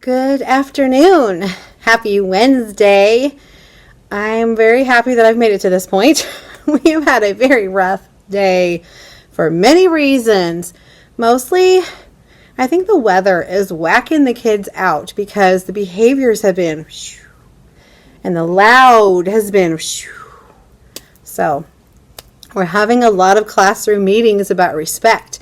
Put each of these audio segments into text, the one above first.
Good afternoon. Happy Wednesday. I'm very happy that I've made it to this point. We have had a very rough day for many reasons. Mostly, I think the weather is whacking the kids out because the behaviors have been and the loud has been. So, we're having a lot of classroom meetings about respect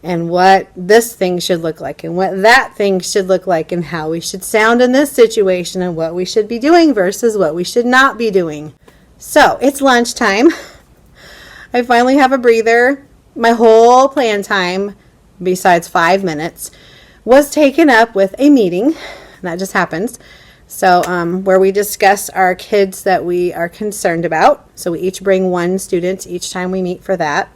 and what this thing should look like and what that thing should look like and how we should sound in this situation and what we should be doing versus what we should not be doing. So, it's lunchtime. I finally have a breather. My whole plan time, besides 5 minutes, was taken up with a meeting. That just happens. So, where we discuss our kids that we are concerned about. So, we each bring one student each time we meet for that.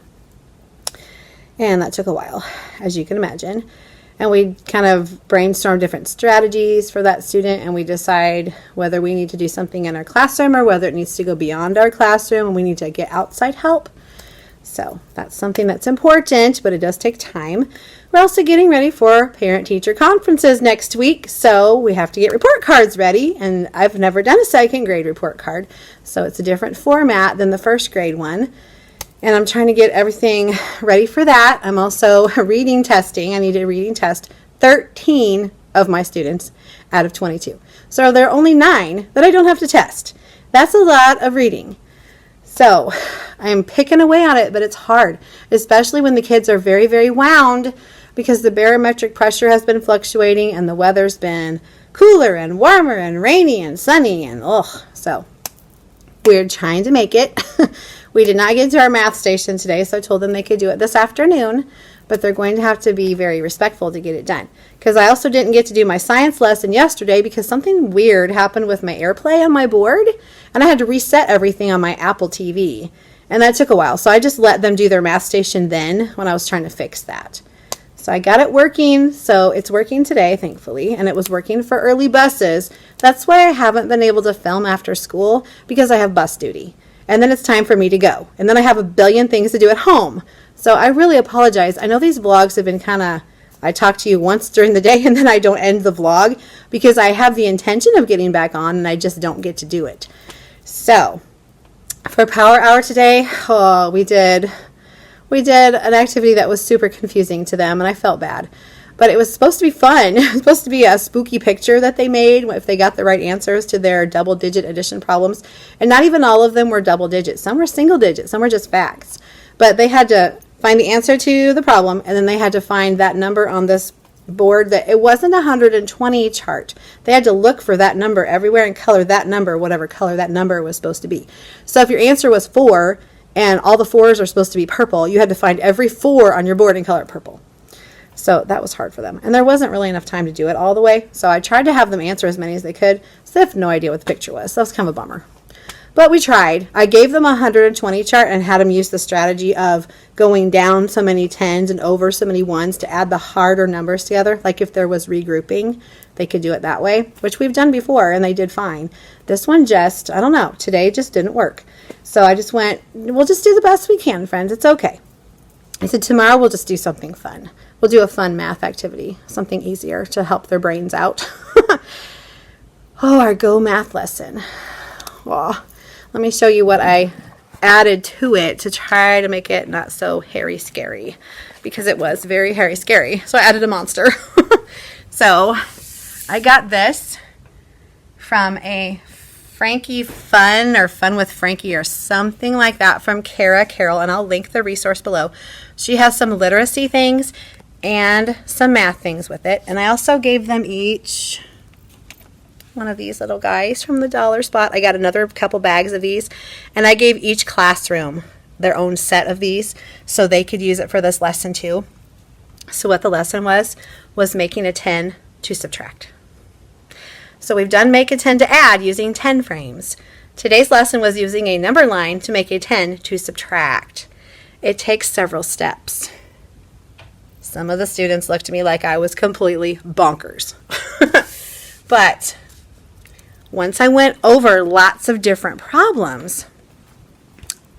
And that took a while, as you can imagine. And we kind of brainstorm different strategies for that student, and we decide whether we need to do something in our classroom or whether it needs to go beyond our classroom and we need to get outside help. So that's something that's important, but it does take time. We're also getting ready for parent-teacher conferences next week, so we have to get report cards ready, and I've never done a second grade report card, so it's a different format than the first grade one. And I'm trying to get everything ready for that. I'm also reading testing. I need to reading test 13 of my students out of 22. So there are only 9 that I don't have to test. That's a lot of reading. So I'm picking away on it, but it's hard, especially when the kids are very, very wound because the barometric pressure has been fluctuating and the weather's been cooler and warmer and rainy and sunny and so we're trying to make it. We did not get to our math station today, so I told them they could do it this afternoon, but they're going to have to be very respectful to get it done. Because I also didn't get to do my science lesson yesterday because something weird happened with my AirPlay on my board, and I had to reset everything on my Apple TV, and that took a while. So I just let them do their math station then when I was trying to fix that. So I got it working, so it's working today, thankfully, and it was working for early buses. That's why I haven't been able to film after school, because I have bus duty. And then it's time for me to go. And then I have a billion things to do at home. So I really apologize. I know these vlogs have been I talk to you once during the day and then I don't end the vlog because I have the intention of getting back on and I just don't get to do it. So for Power Hour today, we did an activity that was super confusing to them and I felt bad. But it was supposed to be fun. It was supposed to be a spooky picture that they made if they got the right answers to their double-digit addition problems. And not even all of them were double-digit. Some were single-digit. Some were just facts. But they had to find the answer to the problem, and then they had to find that number on this board. That it wasn't a 120 chart. They had to look for that number everywhere and color that number, whatever color that number was supposed to be. So if your answer was 4, and all the 4s are supposed to be purple, you had to find every 4 on your board and color it purple. So that was hard for them. And there wasn't really enough time to do it all the way. So I tried to have them answer as many as they could. So they have no idea what the picture was. So that was kind of a bummer. But we tried. I gave them a 120 chart and had them use the strategy of going down so many 10s and over so many 1s to add the harder numbers together. Like if there was regrouping, they could do it that way, which we've done before and they did fine. This one just, I don't know, today just didn't work. So I just went, we'll just do the best we can, friends. It's okay. I said, tomorrow we'll just do something fun. We'll do a fun math activity, something easier to help their brains out. Our Go math lesson. Well, let me show you what I added to it to try to make it not so hairy scary, because it was very hairy scary. So I added a monster. So I got this from a FrankenFUN or Fun with Frankie or something like that from Carroll, and I'll link the resource below. She has some literacy things and some math things with it. And I also gave them each one of these little guys from the dollar spot. I got another couple bags of these, and I gave each classroom their own set of these so they could use it for this lesson too. So what the lesson was making a 10 to subtract. So we've done make a 10 to add using 10 frames. Today's lesson was using a number line to make a 10 to subtract. It takes several steps. Some of the students looked at me like I was completely bonkers. But once I went over lots of different problems,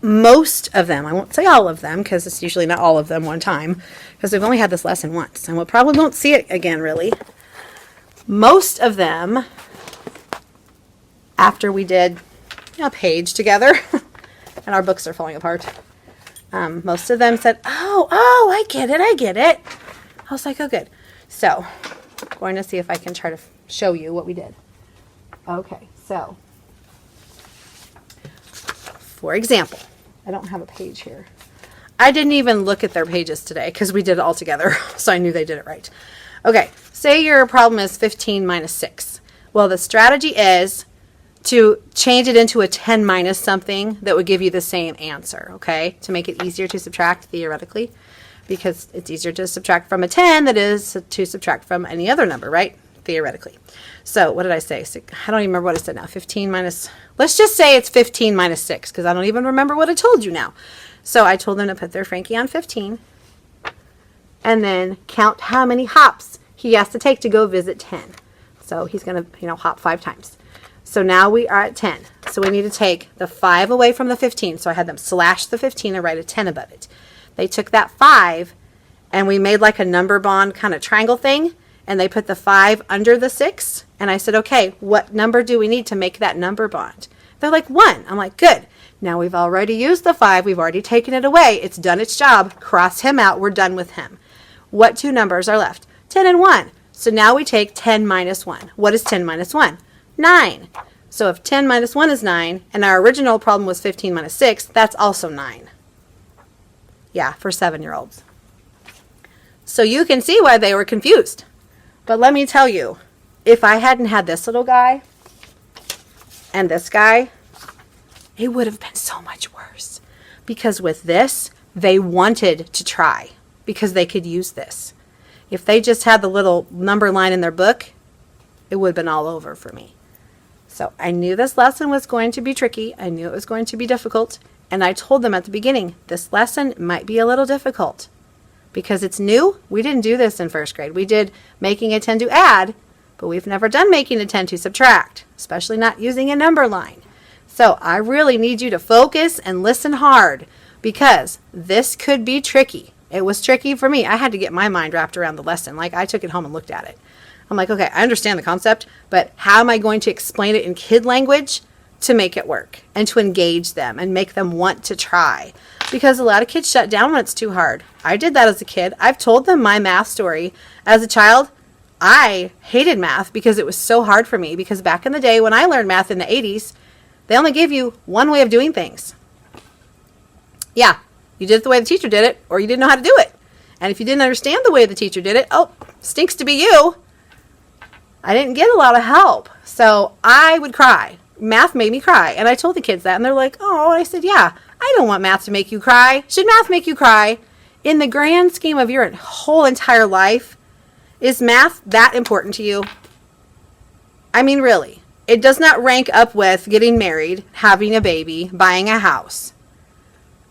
most of them, I won't say all of them because it's usually not all of them one time because we've only had this lesson once and we probably won't see it again really. Most of them, after we did a page together, and our books are falling apart, most of them said, oh, I get it. I was like, oh, good. So, I'm going to see if I can try to show you what we did. Okay, so, for example, I don't have a page here. I didn't even look at their pages today because we did it all together, so I knew they did it right. Okay, say your problem is 15 minus 6. Well, the strategy is to change it into a 10 minus something that would give you the same answer, okay? To make it easier to subtract theoretically, because it's easier to subtract from a 10 than it is to subtract from any other number, right? Theoretically. So what did I say? I don't even remember what I said now. 15 minus, let's just say it's 15 minus 6, because I don't even remember what I told you now. So I told them to put their Frankie on 15 and then count how many hops he has to take to go visit 10. So he's going to, hop 5 times. So now we are at 10. So we need to take the 5 away from the 15. So I had them slash the 15 and write a 10 above it. They took that 5 and we made like a number bond kind of triangle thing, and they put the 5 under the 6. And I said, okay, what number do we need to make that number bond? They're like 1. I'm like, good. Now we've already used the 5. We've already taken it away. It's done its job. Cross him out. We're done with him. What 2 numbers are left? 10 and 1. So now we take 10 minus 1. What is 10 minus 1? 9. So if 10 minus 1 is 9, and our original problem was 15 minus 6, that's also 9. Yeah, for 7-year-olds. So you can see why they were confused. But let me tell you, if I hadn't had this little guy and this guy, it would have been so much worse. Because with this, they wanted to try because they could use this. If they just had the little number line in their book, it would have been all over for me. So I knew this lesson was going to be tricky. I knew it was going to be difficult. And I told them at the beginning, this lesson might be a little difficult because it's new. We didn't do this in first grade. We did making a 10 to add, but we've never done making a 10 to subtract, especially not using a number line. So I really need you to focus and listen hard because this could be tricky. It was tricky for me. I had to get my mind wrapped around the lesson. Like I took it home and looked at it. I'm like, okay, I understand the concept, but how am I going to explain it in kid language to make it work and to engage them and make them want to try? Because a lot of kids shut down when it's too hard. I did that as a kid. I've told them my math story. As a child, I hated math because it was so hard for me, because back in the day when I learned math in the 80s, they only gave you one way of doing things. Yeah, you did it the way the teacher did it, or you didn't know how to do it. And if you didn't understand the way the teacher did it, oh, stinks to be you. I didn't get a lot of help. So I would cry. Math made me cry. And I told the kids that, and they're like, oh, and I said, yeah, I don't want math to make you cry. Should math make you cry? In the grand scheme of your whole entire life, is math that important to you? I mean, really. It does not rank up with getting married, having a baby, buying a house.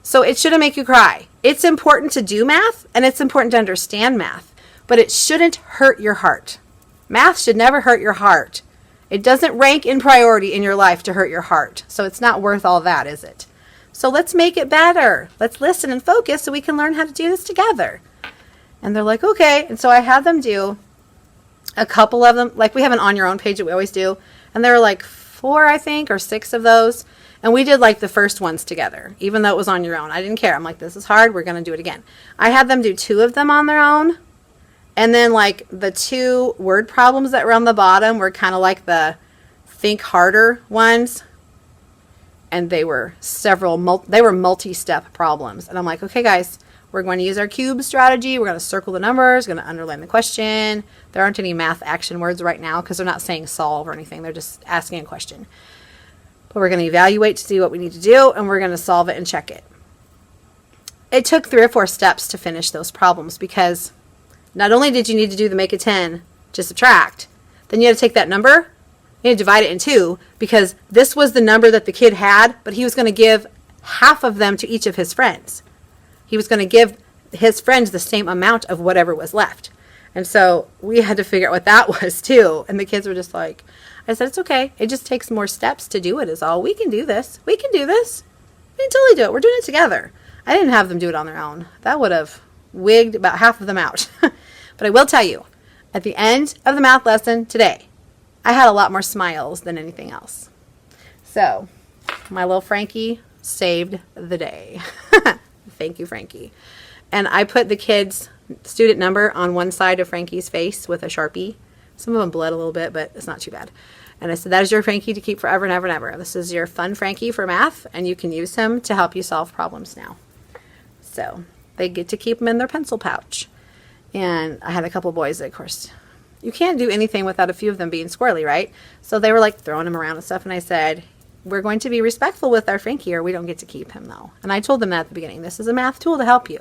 So it shouldn't make you cry. It's important to do math, and it's important to understand math, but it shouldn't hurt your heart. Math should never hurt your heart. It doesn't rank in priority in your life to hurt your heart. So it's not worth all that, is it? So let's make it better. Let's listen and focus so we can learn how to do this together. And they're like, okay. And so I had them do a couple of them. Like we have an on your own page that we always do. And there were like 4, I think, or 6 of those. And we did like the first ones together, even though it was on your own. I didn't care. I'm like, this is hard. We're going to do it again. I had them do 2 of them on their own. And then like the 2 word problems that were on the bottom were kind of like the think harder ones. And they were multi-step problems. And I'm like, okay, guys, we're going to use our cube strategy. We're going to circle the numbers, going to underline the question. There aren't any math action words right now because they're not saying solve or anything. They're just asking a question. But we're going to evaluate to see what we need to do, and we're going to solve it and check it. It took 3 or 4 steps to finish those problems because not only did you need to do the make a 10 to subtract, then you had to take that number, you had to divide it in 2 because this was the number that the kid had, but he was going to give half of them to each of his friends. He was going to give his friends the same amount of whatever was left. And so we had to figure out what that was too. And the kids were just like, I said, it's okay. It just takes more steps to do it is all. We can do this. We can do this. We can totally do it. We're doing it together. I didn't have them do it on their own. That would have wigged about half of them out. But I will tell you, At the end of the math lesson today, I had a lot more smiles than anything else. So, my little Frankie saved the day. Thank you, Frankie. And I put the kid's student number on one side of Frankie's face with a Sharpie. Some of them bled a little bit, but it's not too bad. And I said, that is your Frankie to keep forever and ever and ever. This is your fun Frankie for math, and you can use him to help you solve problems now. So they get to keep them in their pencil pouch. And I had a couple boys that, of course, you can't do anything without a few of them being squirrely, right? So they were like throwing him around and stuff. And I said, we're going to be respectful with our Frankie, or we don't get to keep him, though. And I told them that at the beginning. This is a math tool to help you.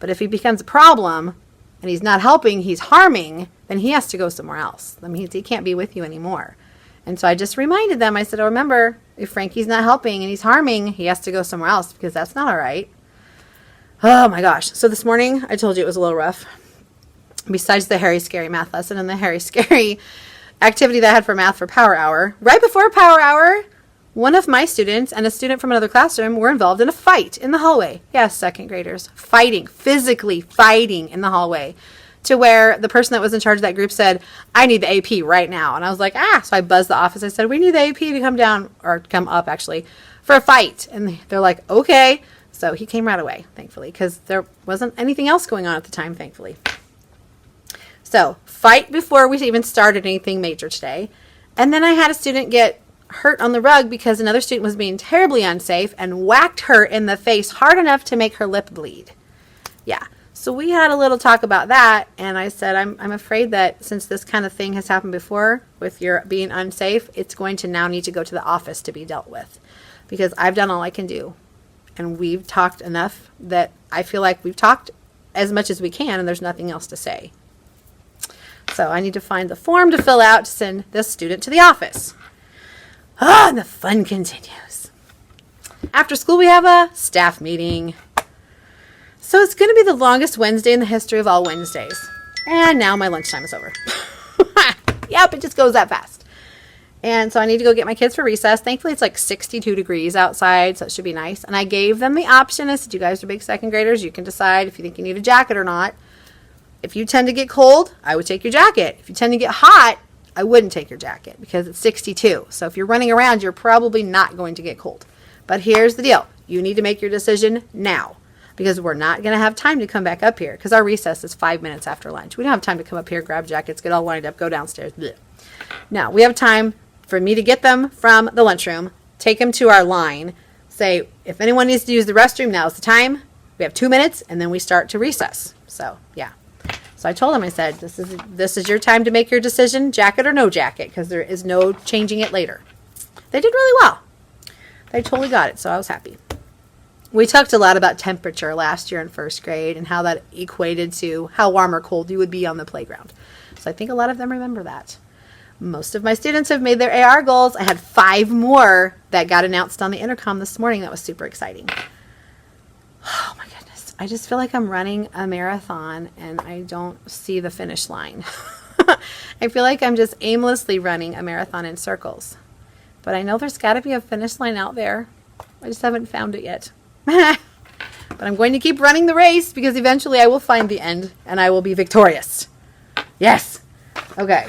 But if he becomes a problem and he's not helping, he's harming, then he has to go somewhere else. That means he can't be with you anymore. And so I just reminded them, I said, oh, remember, if Frankie's not helping and he's harming, he has to go somewhere else, because that's not all right. Oh my gosh. So this morning, I told you it was a little rough. Besides the hairy, scary math lesson and the hairy, scary activity that I had for math for power hour, right before power hour, one of my students and a student from another classroom were involved in a fight in the hallway. Yes, second graders. Fighting, physically fighting in the hallway, to where the person that was in charge of that group said, I need the AP right now. And I was like, so I buzzed the office. I said, we need the AP to come down, or come up actually, for a fight. And they're like, okay. So he came right away, thankfully, because there wasn't anything else going on at the time, thankfully. So fight before we even started anything major today. And then I had a student get hurt on the rug because another student was being terribly unsafe and whacked her in the face hard enough to make her lip bleed. Yeah. So we had a little talk about that, and I said, I'm afraid that since this kind of thing has happened before with your being unsafe, it's going to now need to go to the office to be dealt with, because I've done all I can do, and we've talked enough that I feel like we've talked as much as we can, and there's nothing else to say. So I need to find the form to fill out to send this student to the office. And the fun continues. After school, we have a staff meeting. So it's going to be the longest Wednesday in the history of all Wednesdays. And now my lunchtime is over. Yep, it just goes that fast. And so I need to go get my kids for recess. Thankfully, it's like 62 degrees outside, so it should be nice. And I gave them the option. I said, you guys are big second graders. You can decide if you think you need a jacket or not. If you tend to get cold, I would take your jacket. If you tend to get hot, I wouldn't take your jacket because it's 62. So if you're running around, you're probably not going to get cold. But here's the deal. You need to make your decision now, because we're not going to have time to come back up here, because our recess is 5 minutes after lunch. We don't have time to come up here, grab jackets, get all lined up, go downstairs. Blech. Now, we have time for me to get them from the lunchroom, take them to our line, say, if anyone needs to use the restroom, now's the time. We have 2 minutes, and then we start to recess. So, yeah. So I told them, I said, this is your time to make your decision, jacket or no jacket, because there is no changing it later. They did really well. They totally got it, so I was happy. We talked a lot about temperature last year in first grade and how that equated to how warm or cold you would be on the playground. So I think a lot of them remember that. Most of my students have made their AR goals. I had 5 more that got announced on the intercom this morning. That was super exciting. Oh my goodness. I just feel like I'm running a marathon and I don't see the finish line. I feel like I'm just aimlessly running a marathon in circles. But I know there's got to be a finish line out there. I just haven't found it yet. But I'm going to keep running the race because eventually I will find the end and I will be victorious. Yes. Okay.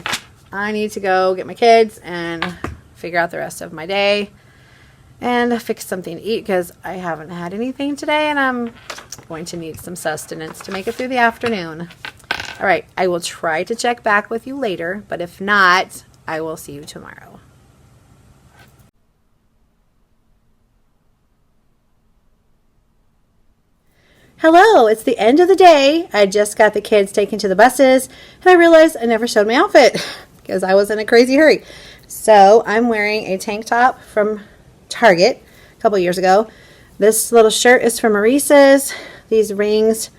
I need to go get my kids and figure out the rest of my day and fix something to eat because I haven't had anything today and I'm going to need some sustenance to make it through the afternoon. All right. I will try to check back with you later, but if not, I will see you tomorrow. Hello, it's the end of the day. I just got the kids taken to the buses and I realized I never showed my outfit because I was in a crazy hurry. So I'm wearing a tank top from Target a couple years ago. This little shirt is from Maurice's. These rings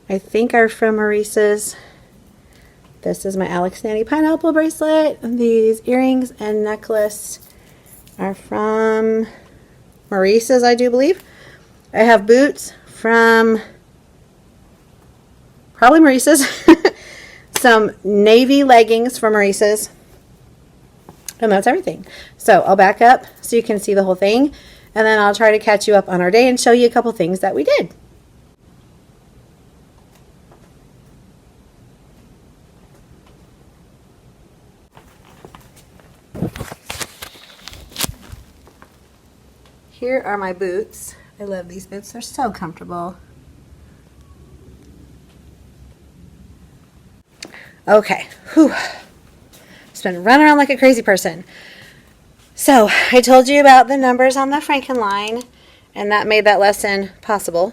I think are from Maurice's. This is my Alex Nanny pineapple bracelet. These earrings and necklace are from Maurice's, I do believe. I have boots from probably Maurice's, some navy leggings from Maurice's, and that's everything. So I'll back up so you can see the whole thing, and then I'll try to catch you up on our day and show you a couple things that we did. here are my boots. I love these boots. They're so comfortable. Okay. Whew. Just been running around like a crazy person. So I told you about the numbers on the Franken line, and that made that lesson possible.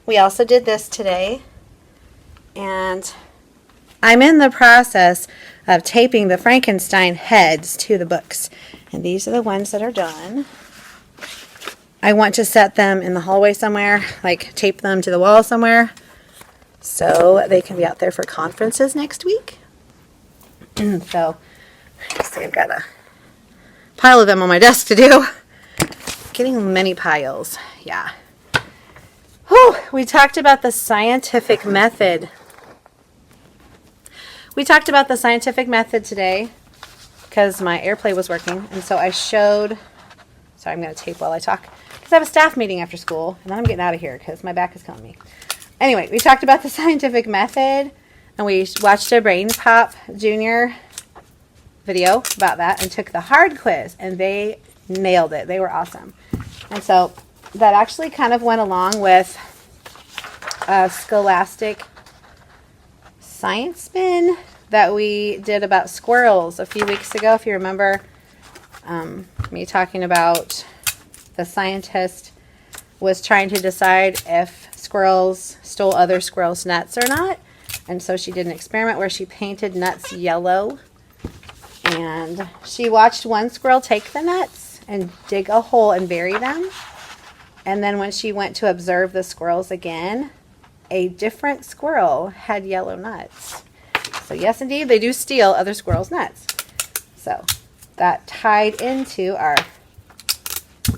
We also did this today, and I'm in the process of taping the Frankenstein heads to the books, and these are the ones that are done. I want to set them in the hallway somewhere, like tape them to the wall somewhere, so they can be out there for conferences next week. So I've got a pile of them on my desk to do. Getting many piles, yeah. Whew, we talked about the scientific method. We talked about the scientific method today because my AirPlay was working, and so I showed, sorry, I'm going to tape while I talk, because I have a staff meeting after school, and then I'm getting out of here because my back is killing me. Anyway, we talked about the scientific method, and we watched a Brain Pop Junior video about that and took the hard quiz, and they nailed it. They were awesome. And so that actually kind of went along with a Scholastic science spin that we did about squirrels a few weeks ago, if you remember me talking about the scientist was trying to decide if squirrels stole other squirrels' nuts or not. And so she did an experiment where she painted nuts yellow, and she watched one squirrel take the nuts and dig a hole and bury them. And then when she went to observe the squirrels again, a different squirrel had yellow nuts. So yes, indeed, they do steal other squirrels' nuts. So that tied into our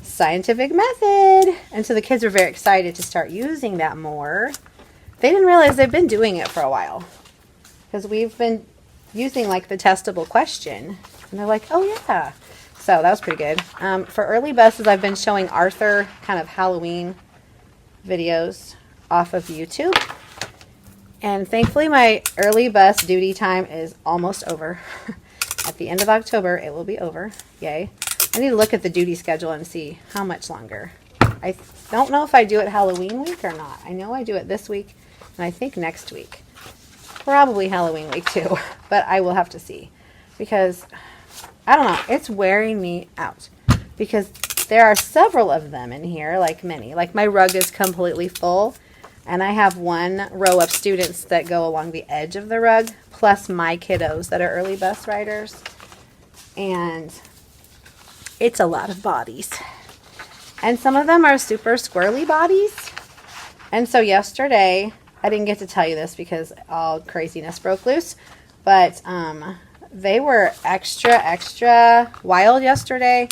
scientific method. And so the kids were very excited to start using that more. They didn't realize they've been doing it for a while, because we've been using like the testable question. And they're like, oh yeah. So that was pretty good. For early buses, I've been showing Arthur kind of Halloween videos off of YouTube. And thankfully my early bus duty time is almost over. At the end of October, it will be over. Yay. I need to look at the duty schedule and see how much longer. I don't know if I do it Halloween week or not. I know I do it this week, and I think next week. Probably Halloween week too, but I will have to see. Because, I don't know, it's wearing me out. Because there are several of them in here, like many. Like my rug is completely full, and I have one row of students that go along the edge of the rug, plus my kiddos that are early bus riders. And it's a lot of bodies. And some of them are super squirrely bodies. And so yesterday, I didn't get to tell you this because all craziness broke loose, but they were extra wild yesterday.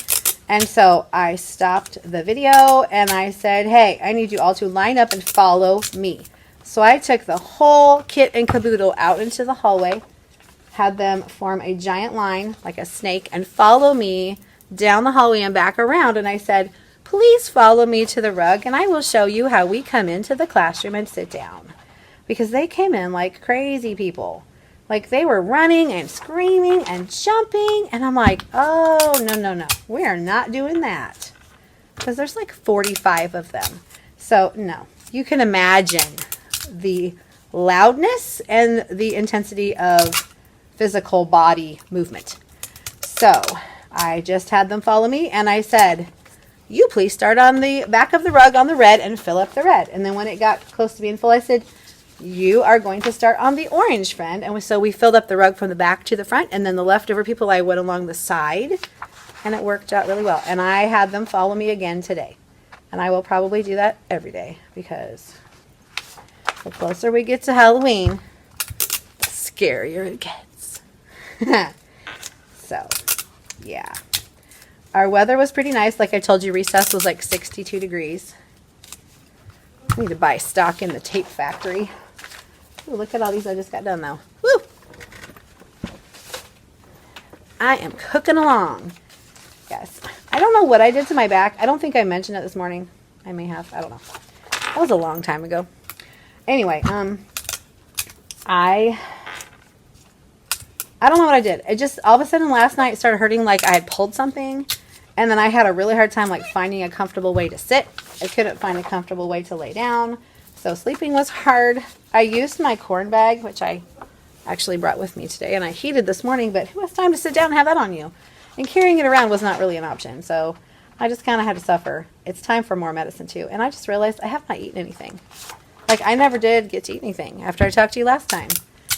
And so I stopped the video and I said, hey, I need you all to line up and follow me. So I took the whole kit and caboodle out into the hallway, had them form a giant line like a snake and follow me down the hallway and back around. And I said, please follow me to the rug and I will show you how we come into the classroom and sit down. Because they came in like crazy people. Like they were running and screaming and jumping. And I'm like, oh, no. We are not doing that. Because there's like 45 of them. So, no. You can imagine the loudness and the intensity of physical body movement. So, I just had them follow me. And I said, you please start on the back of the rug on the red and fill up the red. And then when it got close to being full, I said, you are going to start on the orange, friend. And so we filled up the rug from the back to the front, and then the leftover people I went along the side, and it worked out really well. And I had them follow me again today. And I will probably do that every day, because the closer we get to Halloween, the scarier it gets. So, yeah. Our weather was pretty nice. Like I told you, recess was like 62 degrees. I need to buy stock in the tape factory. Ooh, look at all these I just got done though. Woo! I am cooking along. Yes. I don't know what I did to my back. I don't think I mentioned it this morning. I may have. I don't know. That was a long time ago. Anyway, I don't know what I did. It just all of a sudden last night it started hurting like I had pulled something. And then I had a really hard time like finding a comfortable way to sit. I couldn't find a comfortable way to lay down. So sleeping was hard. I used my corn bag, which I actually brought with me today, and I heated this morning, but who has time to sit down and have that on you? And carrying it around was not really an option. So I just kind of had to suffer. It's time for more medicine too. And I just realized I have not eaten anything. Like I never did get to eat anything after I talked to you last time.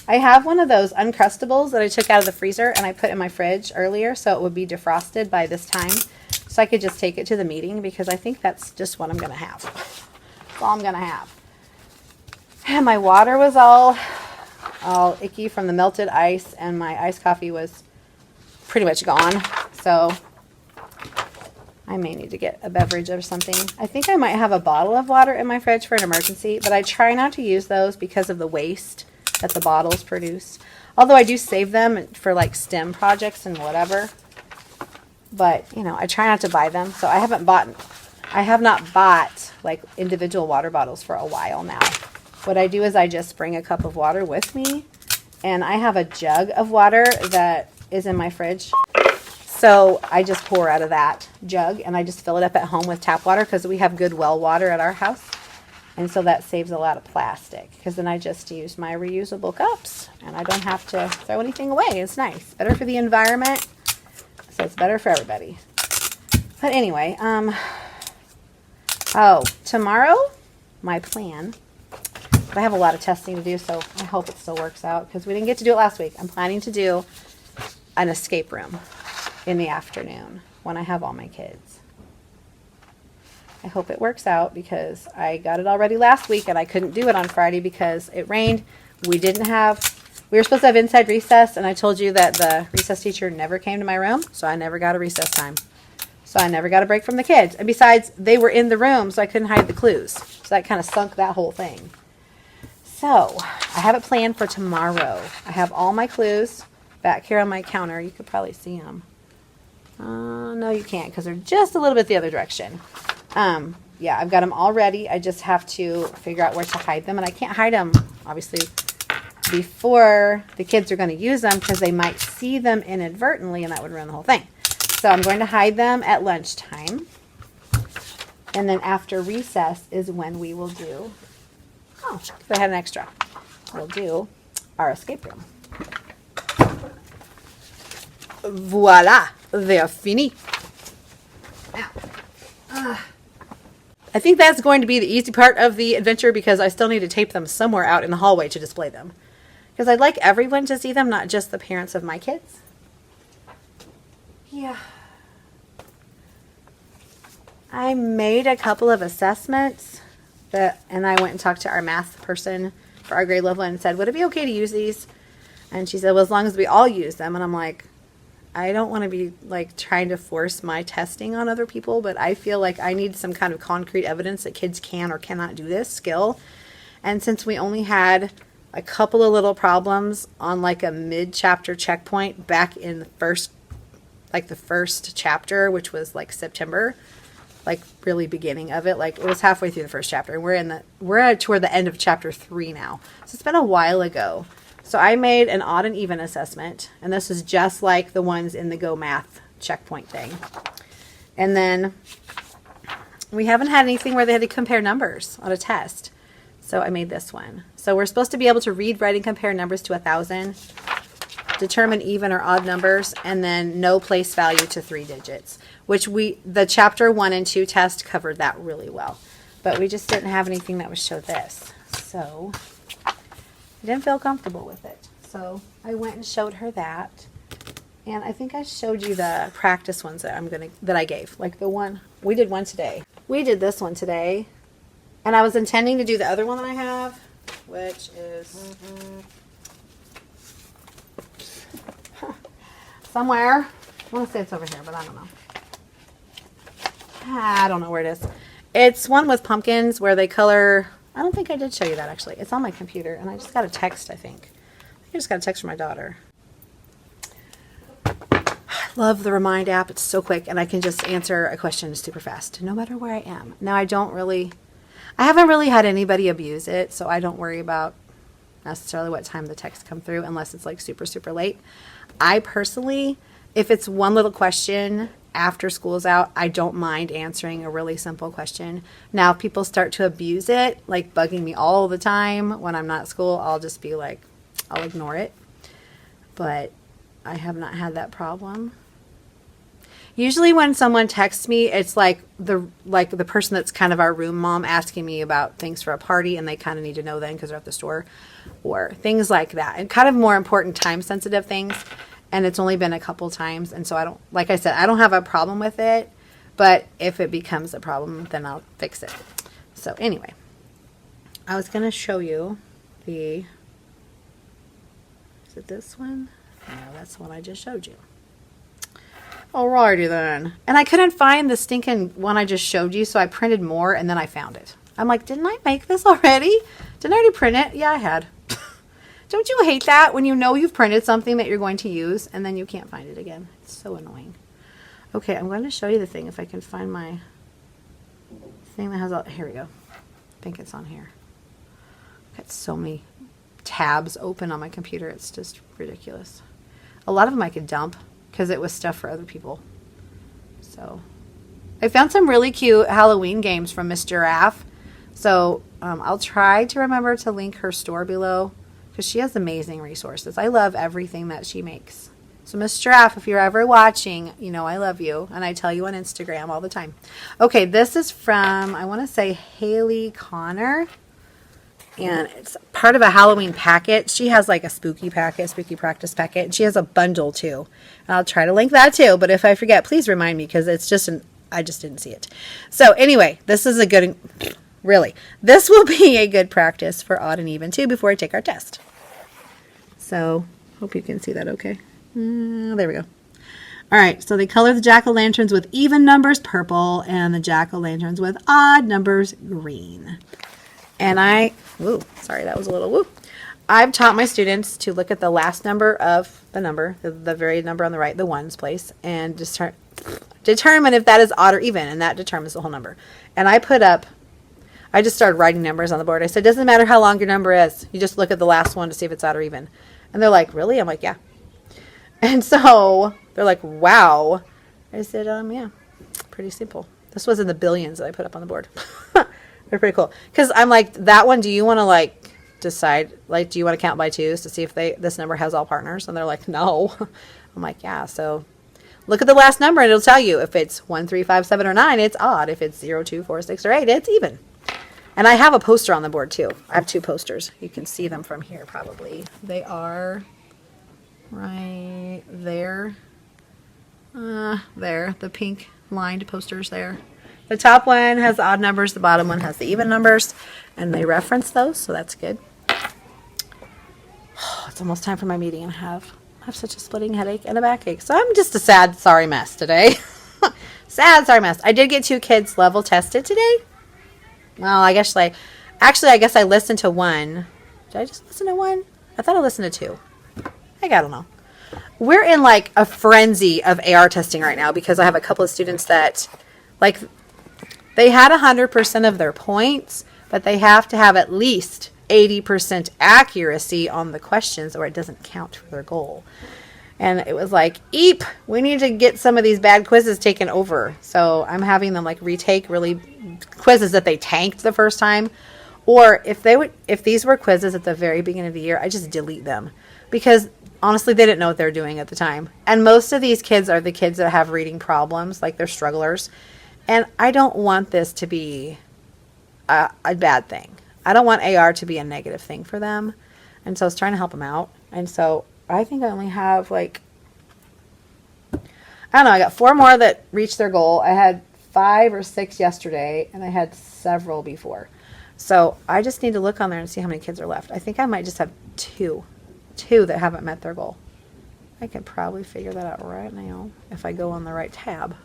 I have one of those Uncrustables that I took out of the freezer and I put in my fridge earlier so it would be defrosted by this time. So I could just take it to the meeting because I think that's just what I'm going to have. That's all I'm going to have. And my water was all icky from the melted ice, and my iced coffee was pretty much gone. So I may need to get a beverage or something. I think I might have a bottle of water in my fridge for an emergency, but I try not to use those because of the waste that the bottles produce. Although I do save them for like STEM projects and whatever. But, you know, I try not to buy them. So I have not bought like individual water bottles for a while now. What I do is I just bring a cup of water with me, and I have a jug of water that is in my fridge. So I just pour out of that jug and I just fill it up at home with tap water because we have good well water at our house. And so that saves a lot of plastic because then I just use my reusable cups and I don't have to throw anything away. It's nice. Better for the environment. So it's better for everybody. But anyway, tomorrow, my plan, I have a lot of testing to do, so I hope it still works out because we didn't get to do it last week. I'm planning to do an escape room in the afternoon when I have all my kids. I hope it works out because I got it already last week and I couldn't do it on Friday because it rained. We were supposed to have inside recess, and I told you that the recess teacher never came to my room, so I never got a recess time. So I never got a break from the kids. And besides, they were in the room, so I couldn't hide the clues. So that kind of sunk that whole thing. So I have it planned for tomorrow. I have all my clues back here on my counter. You could probably see them. No, you can't because they're just a little bit the other direction. Yeah, I've got them all ready. I just have to figure out where to hide them. And I can't hide them, obviously, before the kids are going to use them because they might see them inadvertently and that would ruin the whole thing. So I'm going to hide them at lunchtime. And then after recess is when we will do, if I had an extra, we'll do our escape room. Voila, they're fini. Now, I think that's going to be the easy part of the adventure because I still need to tape them somewhere out in the hallway to display them. Because I'd like everyone to see them, not just the parents of my kids. Yeah. I made a couple of assessments, and I went and talked to our math person for our grade level and said, would it be okay to use these? And she said, well, as long as we all use them. And I'm like, I don't want to be like trying to force my testing on other people, but I feel like I need some kind of concrete evidence that kids can or cannot do this skill. And since we only had a couple of little problems on like a mid-chapter checkpoint back in the first chapter, which was like September, like really beginning of it, like it was halfway through the first chapter, and we're toward the end of chapter 3 now. So it's been a while ago. So I made an odd and even assessment, and this is just like the ones in the Go Math checkpoint thing. And then we haven't had anything where they had to compare numbers on a test. So I made this one. So we're supposed to be able to read, write, and compare numbers to 1,000, determine even or odd numbers, and then no place value to 3 digits, which the chapter 1 and 2 test covered that really well. But we just didn't have anything that would show this. So I didn't feel comfortable with it. So I went and showed her that. And I think I showed you the practice ones that I gave. Like the one, we did one today. We did this one today. And I was intending to do the other one that I have, which is somewhere. I want to say it's over here, but I don't know. I don't know where it is. It's one with pumpkins where they color. I don't think I did show you that actually. It's on my computer and I just got a text, I think. I just got a text from my daughter. I love the Remind app. It's so quick and I can just answer a question super fast no matter where I am. Now I haven't really had anybody abuse it, so I don't worry about necessarily what time the texts come through unless it's like super, super late. I personally if it's one little question after school's out, I don't mind answering a really simple question. Now, if people start to abuse it, like bugging me all the time when I'm not at school, I'll just be like, I'll ignore it. But I have not had that problem. Usually when someone texts me, it's like the person that's kind of our room mom asking me about things for a party, and they kind of need to know then because they're at the store, or things like that, and kind of more important time sensitive things. And it's only been a couple times, and so I don't, like I said, I don't have a problem with it, but if it becomes a problem, then I'll fix it. So anyway, I was going to show you is it this one? No, that's the one I just showed you. Alrighty then. And I couldn't find the stinking one I just showed you, so I printed more, and then I found it. I'm like, didn't I make this already? Didn't I already print it? Yeah, I had. Don't you hate that when you know you've printed something that you're going to use and then you can't find it again? It's so annoying. Okay, I'm going to show you the thing if I can find my thing that has all, here we go. I think it's on here. I've got so many tabs open on my computer. It's just ridiculous. A lot of them I could dump because it was stuff for other people. So I found some really cute Halloween games from Miss Giraffe. So I'll try to remember to link her store below, because she has amazing resources. I love everything that she makes. So Miss Giraffe, if you're ever watching, you know I love you, and I tell you on Instagram all the time. Okay, this is from, I want to say, Hailey Connor, and it's part of a Halloween packet. She has like a spooky packet, spooky practice packet, and she has a bundle too. And I'll try to link that too, but if I forget, please remind me, because it's just I just didn't see it. So anyway, this is a good, really, this will be a good practice for odd and even too before I take our test. So, hope you can see that okay. There we go. All right, so they color the jack-o'-lanterns with even numbers purple and the jack-o'-lanterns with odd numbers green. And sorry, that was a little woo. I've taught my students to look at the last number of the number, the very number on the right, the ones place, and determine if that is odd or even, and that determines the whole number. And I just started writing numbers on the board. I said, it doesn't matter how long your number is. You just look at the last one to see if it's odd or even. And they're like, really? I'm like, yeah. And so they're like, wow. I said, yeah, pretty simple. This was in the billions that I put up on the board. They're pretty cool. Because I'm like, that one, do you want to like decide, like, do you want to count by twos to see if this number has all partners? And they're like, no. I'm like, yeah. So look at the last number and it'll tell you if it's 1, 3, 5, 7, or 9, it's odd. If it's 0, 2, 4, 6, or 8, it's even. And I have a poster on the board too. I have 2 posters. You can see them from here probably. They are right there. There, the pink lined posters there. The top one has the odd numbers, the bottom one has the even numbers, and they reference those, so that's good. It's almost time for my meeting, and I have such a splitting headache and a backache. So I'm just a sad, sorry mess today. Sad, sorry mess. I did get 2 kids level tested today. Well, I guess I listened to 1. Did I just listen to 1? I thought I listened to 2. I don't know. We're in like a frenzy of AR testing right now because I have a couple of students that, like, they had 100% of their points, but they have to have at least 80% accuracy on the questions or it doesn't count for their goal. And it was like, eep, we need to get some of these bad quizzes taken over. So I'm having them like retake really quizzes that they tanked the first time. Or if these were quizzes at the very beginning of the year, I just delete them. Because honestly, they didn't know what they were doing at the time. And most of these kids are the kids that have reading problems, like they're strugglers. And I don't want this to be a bad thing. I don't want AR to be a negative thing for them. And so I was trying to help them out. And so I think I only have like, I don't know, I got 4 more that reached their goal. I had 5 or 6 yesterday, and I had several before. So I just need to look on there and see how many kids are left. I think I might just have 2 that haven't met their goal. I could probably figure that out right now if I go on the right tab.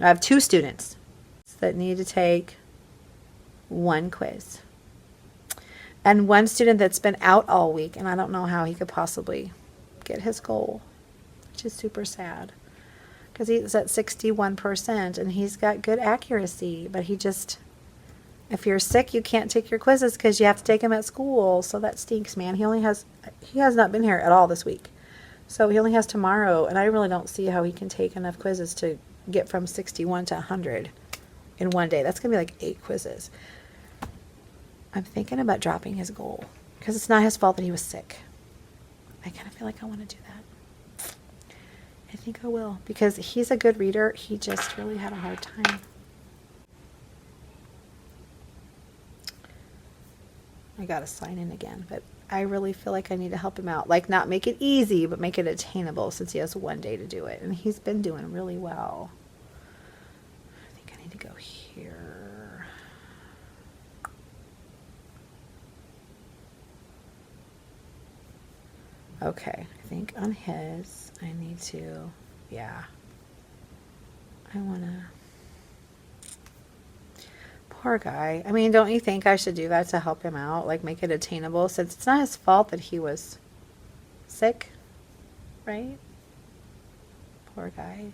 I have 2 students that need to take 1 quiz. And 1 student that's been out all week, and I don't know how he could possibly get his goal, which is super sad. Because he's at 61%, and he's got good accuracy, but he just, if you're sick, you can't take your quizzes because you have to take them at school, so that stinks, man. He has not been here at all this week. So he only has tomorrow, and I really don't see how he can take enough quizzes to get from 61 to 100 in one day. That's going to be like 8 quizzes. I'm thinking about dropping his goal because it's not his fault that he was sick. I kind of feel like I want to do that. I think I will because he's a good reader. He just really had a hard time. I got to sign in again, but I really feel like I need to help him out. Like, not make it easy, but make it attainable since he has one day to do it. And he's been doing really well. I think I need to go here. Okay, I think on his, I need to, yeah. I want to... Poor guy. I mean, don't you think I should do that to help him out? Like, make it attainable since it's not his fault that he was sick, right? Poor guy.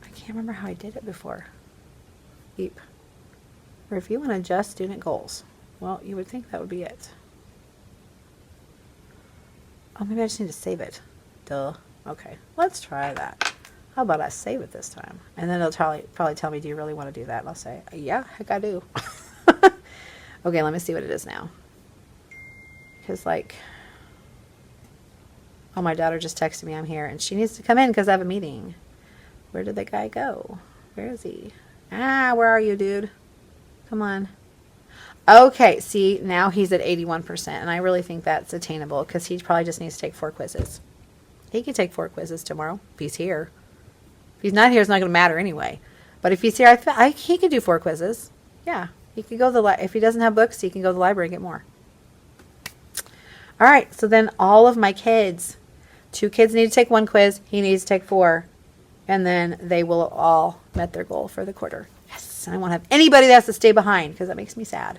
I can't remember how I did it before. Eep. Review and adjust student goals. Well, you would think that would be it. Oh, maybe I just need to save it. Duh. Okay, let's try that. How about I save it this time? And then it'll probably tell me, do you really want to do that? And I'll say, yeah, heck I do. Okay, let me see what it is now. Because, like, oh, my daughter just texted me I'm here. And she needs to come in because I have a meeting. Where did the guy go? Where is he? Ah, where are you, dude? Come on. Okay, see, now he's at 81%. And I really think that's attainable because he probably just needs to take 4 quizzes. He can take 4 quizzes tomorrow if he's here. If he's not here, it's not going to matter anyway. But if he's here, he could do 4 quizzes. Yeah, he could go to the if he doesn't have books, he can go to the library and get more. All right, so then all of my kids, 2 kids need to take 1 quiz. He needs to take 4. And then they will all met their goal for the quarter. Yes, and I won't have anybody that has to stay behind because that makes me sad.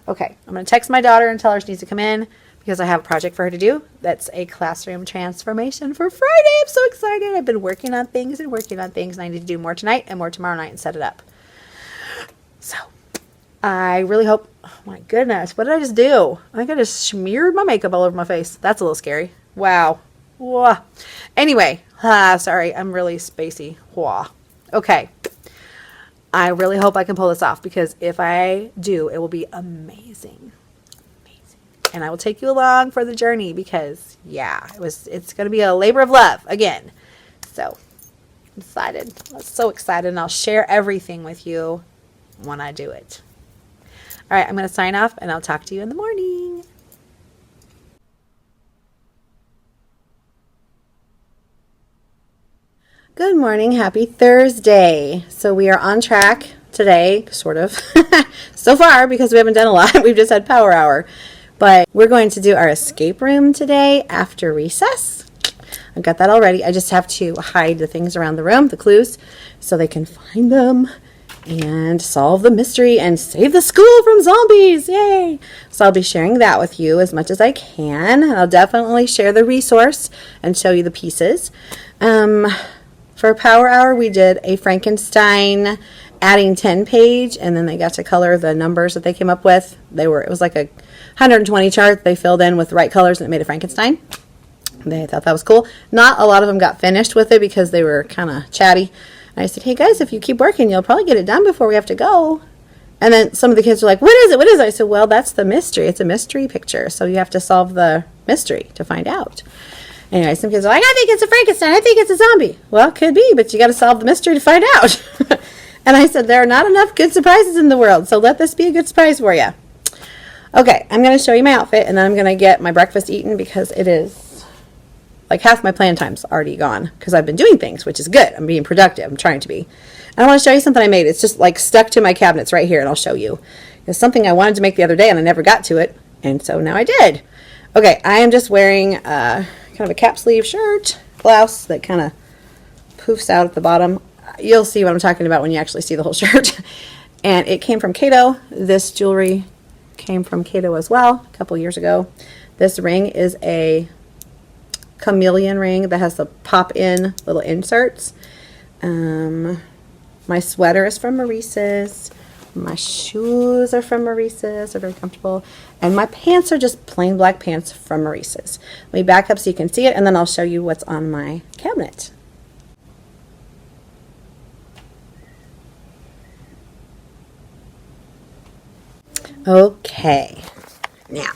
Okay, I'm going to text my daughter and tell her she needs to come in because I have a project for her to do. That's a classroom transformation for Friday. I'm so excited. I've been working on things and I need to do more tonight and more tomorrow night and set it up. So I really hope, oh my goodness, what did I just do? I think I just smeared my makeup all over my face. That's a little scary. Wow. Whoa. Anyway, sorry, I'm really spacey. Whoa. Okay. I really hope I can pull this off because if I do, it will be amazing. And I will take you along for the journey because, yeah, it's going to be a labor of love again. So, I'm excited. I'm so excited, and I'll share everything with you when I do it. All right, I'm going to sign off, and I'll talk to you in the morning. Good morning. Happy Thursday. So we are on track today, sort of, so far because we haven't done a lot. We've just had power hour. But we're going to do our escape room today after recess. I've got that already. I just have to hide the things around the room, the clues, so they can find them and solve the mystery and save the school from zombies. Yay! So I'll be sharing that with you as much as I can. I'll definitely share the resource and show you the pieces. For Power Hour, we did a Frankenstein adding 10 page, and then they got to color the numbers that they came up with. It was like a 120 chart they filled in with the right colors, and it made a Frankenstein. They thought that was cool. Not a lot of them got finished with it because they were kind of chatty. And I said, hey guys, if you keep working, you'll probably get it done before we have to go. And then some of the kids were like, what is it? What is it? I said, well, that's the mystery. It's a mystery picture, so you have to solve the mystery to find out. Anyway, some kids are like, I think it's a Frankenstein. I think it's a zombie. Well, it could be, but you got to solve the mystery to find out. And I said, there are not enough good surprises in the world, so let this be a good surprise for you. Okay, I'm going to show you my outfit, and then I'm going to get my breakfast eaten because it is like half my plan time's already gone because I've been doing things, which is good. I'm being productive. I'm trying to be. And I want to show you something I made. It's just like stuck to my cabinets right here, and I'll show you. It's something I wanted to make the other day, and I never got to it, and so now I did. Okay, I am just wearing kind of a cap sleeve shirt, blouse that kind of poofs out at the bottom. You'll see what I'm talking about when you actually see the whole shirt. And it came from Cato. This jewelry came from Cato as well a couple years ago. This ring is a chameleon ring that has the pop-in little inserts. My sweater is from Maurice's. My shoes are from Maurice's. They're very comfortable. And my pants are just plain black pants from Maurice's. Let me back up so you can see it, and then I'll show you what's on my cabinet. Okay. Now,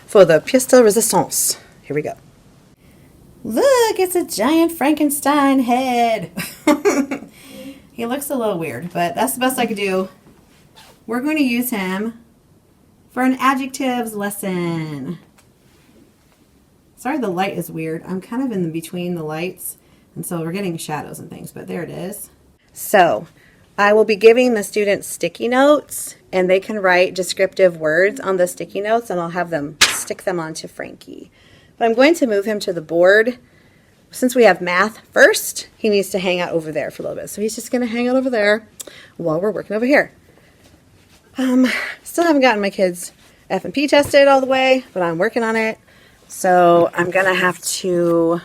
for the pièce de résistance. Here we go. Look, it's a giant Frankenstein head. He looks a little weird, but that's the best I could do. We're going to use him for an adjectives lesson. Sorry the light is weird. I'm kind of in between the lights, and so we're getting shadows and things, but there it is. So, I will be giving the students sticky notes, and they can write descriptive words on the sticky notes, and I'll have them stick them onto Frankie. But I'm going to move him to the board. Since we have math first, he needs to hang out over there for a little bit. So he's just going to hang out over there while we're working over here. Still haven't gotten my kids F&P tested all the way, but I'm working on it. So I'm going to have to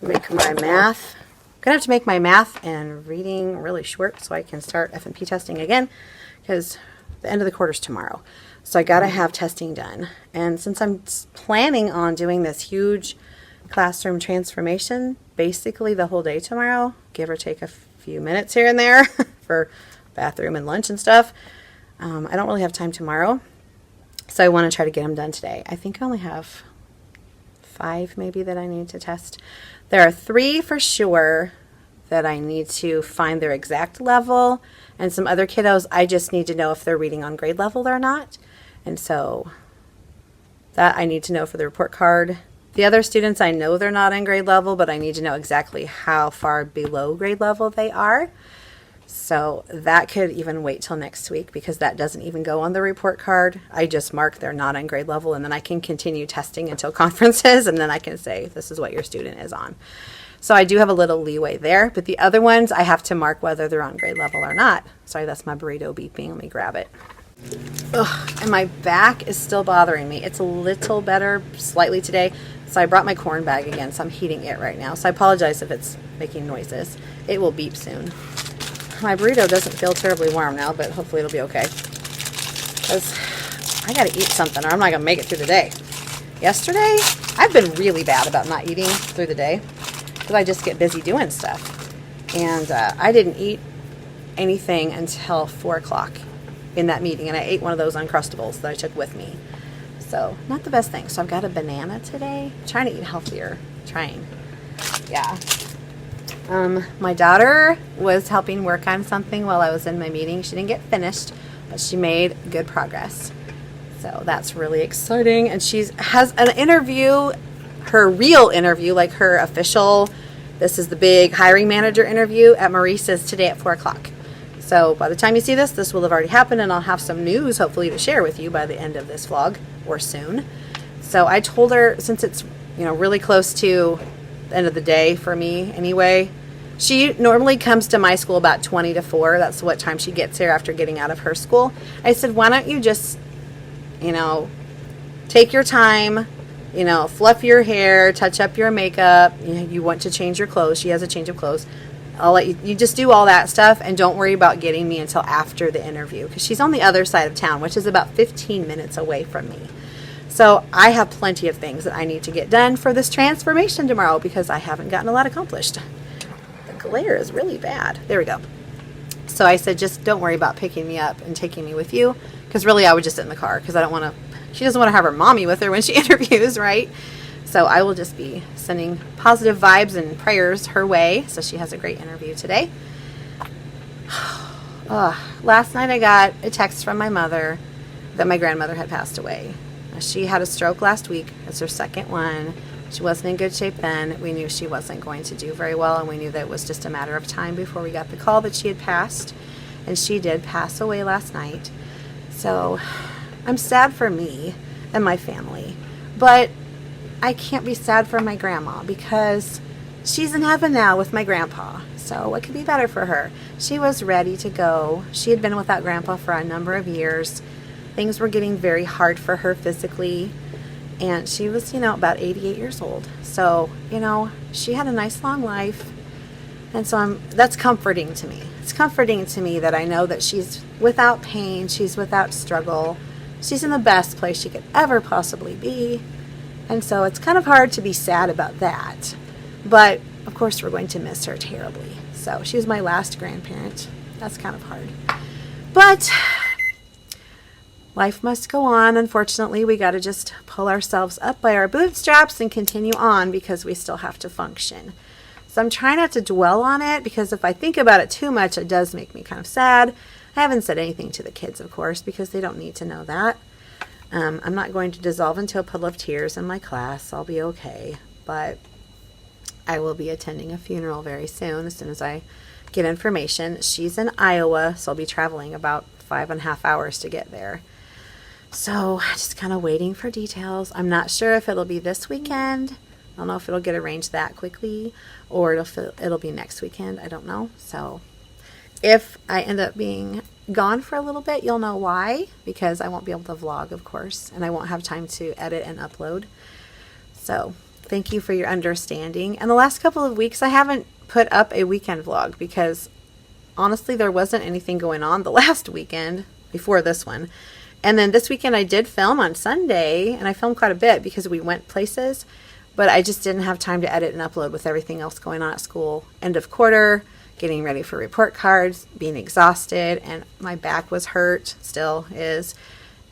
make my math. I'm going to have to make my math and reading really short so I can start F&P testing again, because the end of the quarter is tomorrow. So I got to have testing done. And since I'm planning on doing this huge classroom transformation basically the whole day tomorrow, give or take a few minutes here and there for bathroom and lunch and stuff, I don't really have time tomorrow. So I want to try to get them done today. I think I only have 5 maybe that I need to test. There are 3 for sure that I need to find their exact level, and some other kiddos I just need to know if they're reading on grade level or not. And so that I need to know for the report card. The other students, I know they're not in grade level, but I need to know exactly how far below grade level they are. So that could even wait till next week, because that doesn't even go on the report card. I just mark they're not in grade level, and then I can continue testing until conferences, and then I can say this is what your student is on. So I do have a little leeway there, but the other ones I have to mark whether they're on grade level or not. Sorry, that's my burrito beeping. Let me grab it. Ugh, and my back is still bothering me. It's a little better slightly today. So I brought my corn bag again, so I'm heating it right now. So I apologize if it's making noises. It will beep soon. My burrito doesn't feel terribly warm now, but hopefully it'll be okay. Because I got to eat something or I'm not going to make it through the day. Yesterday, I've been really bad about not eating through the day because I just get busy doing stuff. And I didn't eat anything until 4 o'clock in that meeting, and I ate one of those Uncrustables that I took with me. So, not the best thing. So I've got a banana today. I'm trying to eat healthier. Yeah. My daughter was helping work on something while I was in my meeting. She didn't get finished, but she made good progress. So that's really exciting. And she has an interview, her real interview, like her official, this is the big hiring manager interview at Maurice's today at 4 o'clock. So by the time you see this, this will have already happened, and I'll have some news hopefully to share with you by the end of this vlog or soon. So I told her, since it's really close to the end of the day for me anyway, she normally comes to my school about 20 to 4. That's what time she gets here after getting out of her school. I said, why don't you just, take your time, fluff your hair, touch up your makeup. You want to change your clothes. She has a change of clothes. I'll let you just do all that stuff, and don't worry about getting me until after the interview, because she's on the other side of town, which is about 15 minutes away from me. So I have plenty of things that I need to get done for this transformation tomorrow, because I haven't gotten a lot accomplished. The glare is really bad. There we go. So I said, just don't worry about picking me up and taking me with you, because really I would just sit in the car, because I don't want to, she doesn't want to have her mommy with her when she interviews, right? So I will just be sending positive vibes and prayers her way, so she has a great interview today. Last night I got a text from my mother that my grandmother had passed away. She had a stroke last week. It's her second one. She wasn't in good shape then. We knew she wasn't going to do very well, and we knew that it was just a matter of time before we got the call that she had passed. And she did pass away last night. So I'm sad for me and my family. But I can't be sad for my grandma, because she's in heaven now with my grandpa. So what could be better for her? She was ready to go. She had been without grandpa for a number of years. Things were getting very hard for her physically. And she was, about 88 years old. So, she had a nice long life. And so that's comforting to me. It's comforting to me that I know that she's without pain, she's without struggle, she's in the best place she could ever possibly be. And so it's kind of hard to be sad about that. But of course we're going to miss her terribly. So she was my last grandparent. That's kind of hard. But life must go on. Unfortunately, we got to just pull ourselves up by our bootstraps and continue on because we still have to function. So I'm trying not to dwell on it because if I think about it too much, it does make me kind of sad. I haven't said anything to the kids, of course, because they don't need to know that. I'm not going to dissolve into a puddle of tears in my class. I'll be okay. But I will be attending a funeral very soon as I get information. She's in Iowa, so I'll be traveling about 5.5 hours to get there. So just kind of waiting for details. I'm not sure if it'll be this weekend. I don't know if it'll get arranged that quickly or it'll be next weekend. I don't know. So if I end up being gone for a little bit, you'll know why, because I won't be able to vlog, of course, and I won't have time to edit and upload. So thank you for your understanding. And the last couple of weeks, I haven't put up a weekend vlog because honestly, there wasn't anything going on the last weekend before this one. And then this weekend I did film on Sunday, and I filmed quite a bit because we went places. But I just didn't have time to edit and upload with everything else going on at school. End of quarter, getting ready for report cards, being exhausted, and my back was hurt, still is,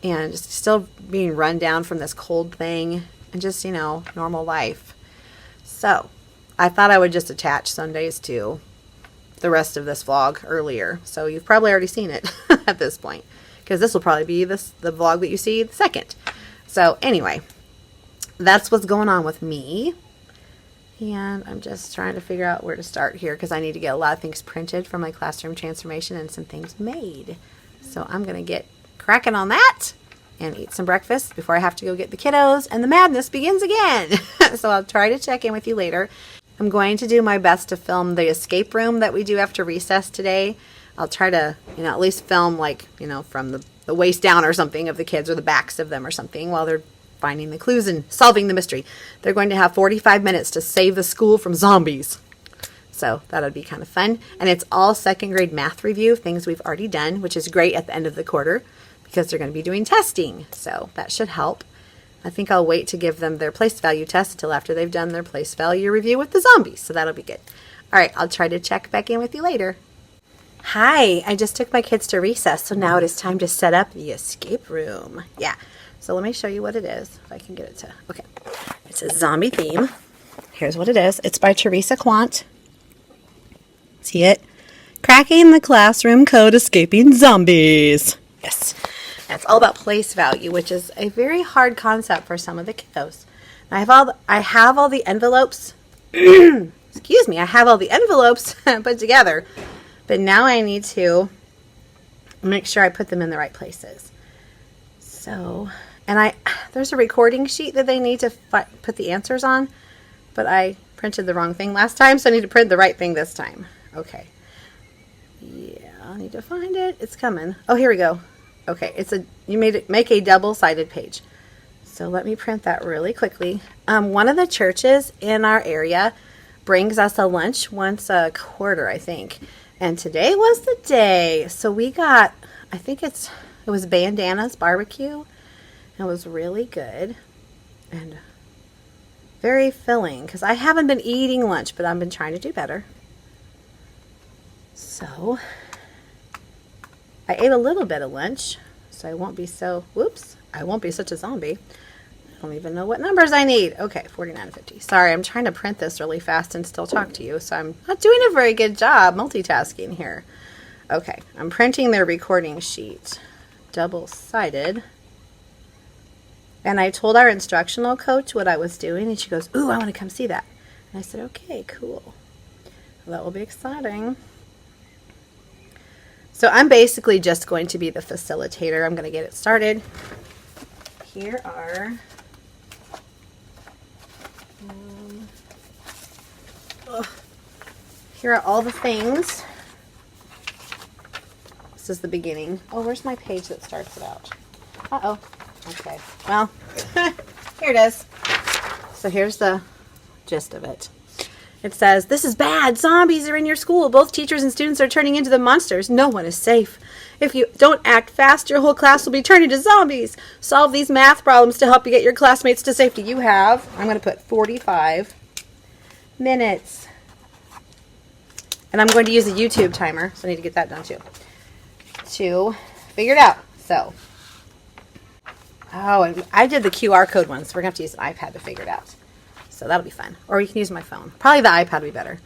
and just still being run down from this cold thing, and just, normal life. So I thought I would just attach Sundays to the rest of this vlog earlier. So you've probably already seen it at this point, because this will probably be the vlog that you see the second. So anyway, that's what's going on with me. And I'm just trying to figure out where to start here because I need to get a lot of things printed for my classroom transformation and some things made. So I'm going to get cracking on that and eat some breakfast before I have to go get the kiddos and the madness begins again. So I'll try to check in with you later. I'm going to do my best to film the escape room that we do after recess today. I'll try to, at least film from the waist down or something of the kids or the backs of them or something while they're finding the clues and solving the mystery. They're going to have 45 minutes to save the school from zombies. So that'll be kind of fun. And it's all second grade math review, things we've already done, which is great at the end of the quarter because they're going to be doing testing. So that should help. I think I'll wait to give them their place value test until after they've done their place value review with the zombies. So that'll be good. All right, I'll try to check back in with you later. Hi, I just took my kids to recess, so now it is time to set up the escape room. Yeah. So let me show you what it is, if I can get it to, okay. It's a zombie theme. Here's what it is. It's by Teresa Quant. See it? Cracking the classroom code, escaping zombies. Yes. That's all about place value, which is a very hard concept for some of the kiddos. I have all the envelopes, excuse me, I have all the envelopes put together, but now I need to make sure I put them in the right places. So, and there's a recording sheet that they need to put the answers on, but I printed the wrong thing last time, so I need to print the right thing this time. Okay. Yeah, I need to find it. It's coming. Oh, here we go. Okay, make a double-sided page. So let me print that really quickly. One of the churches in our area brings us a lunch once a quarter, I think. And today was the day. So we got, I think it was Bandana's barbecue. It was really good and very filling because I haven't been eating lunch, but I've been trying to do better. So I ate a little bit of lunch, so I won't be I won't be such a zombie. I don't even know what numbers I need. Okay, 49 and 50. Sorry, I'm trying to print this really fast and still talk to you, so I'm not doing a very good job multitasking here. Okay, I'm printing their recording sheet, double-sided. And I told our instructional coach what I was doing, and she goes, "Ooh, I want to come see that." And I said, "Okay, cool. Well, that will be exciting." So I'm basically just going to be the facilitator. I'm going to get it started. Here are all the things. This is the beginning. Oh, where's my page that starts it out? Uh-oh. Okay. Well, here it is. So here's the gist of it. It says, "This is bad. Zombies are in your school. Both teachers and students are turning into the monsters. No one is safe. If you don't act fast, your whole class will be turned into zombies. Solve these math problems to help you get your classmates to safety." You have, I'm going to put 45 minutes. And I'm going to use a YouTube timer, so I need to get that done too. To figure it out. So, oh, and I did the QR code one, so we're going to have to use an iPad to figure it out. So that'll be fun. Or you can use my phone. Probably the iPad would be better.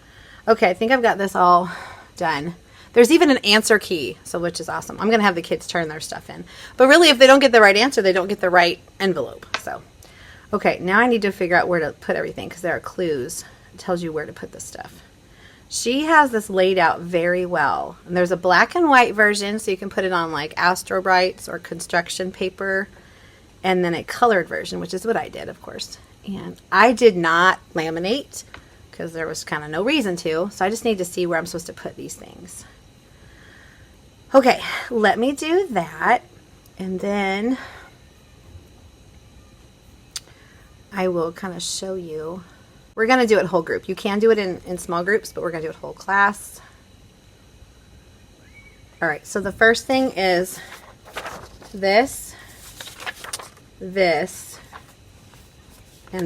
Okay, I think I've got this all done. There's even an answer key, so which is awesome. I'm going to have the kids turn their stuff in. But really, if they don't get the right answer, they don't get the right envelope. So, okay, now I need to figure out where to put everything because there are clues. It tells you where to put this stuff. She has this laid out very well. And there's a black and white version, so you can put it on like Astro Brights or construction paper. And then a colored version, which is what I did, of course. And I did not laminate because there was kind of no reason to. So I just need to see where I'm supposed to put these things. Okay, let me do that. And then I will kind of show you. We're going to do it whole group. You can do it in small groups, but we're going to do it whole class. All right, so the first thing is this, and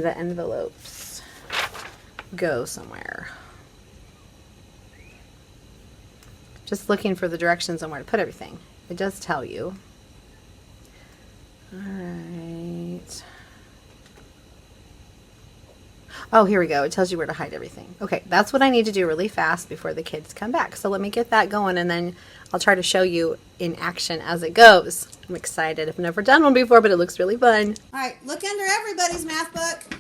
the envelopes go somewhere. Just looking for the directions on where to put everything. It does tell you. All right. Oh, here we go. It tells you where to hide everything. Okay, that's what I need to do really fast before the kids come back. So let me get that going, and then I'll try to show you in action as it goes. I'm excited. I've never done one before, but it looks really fun. All right, look under everybody's math book.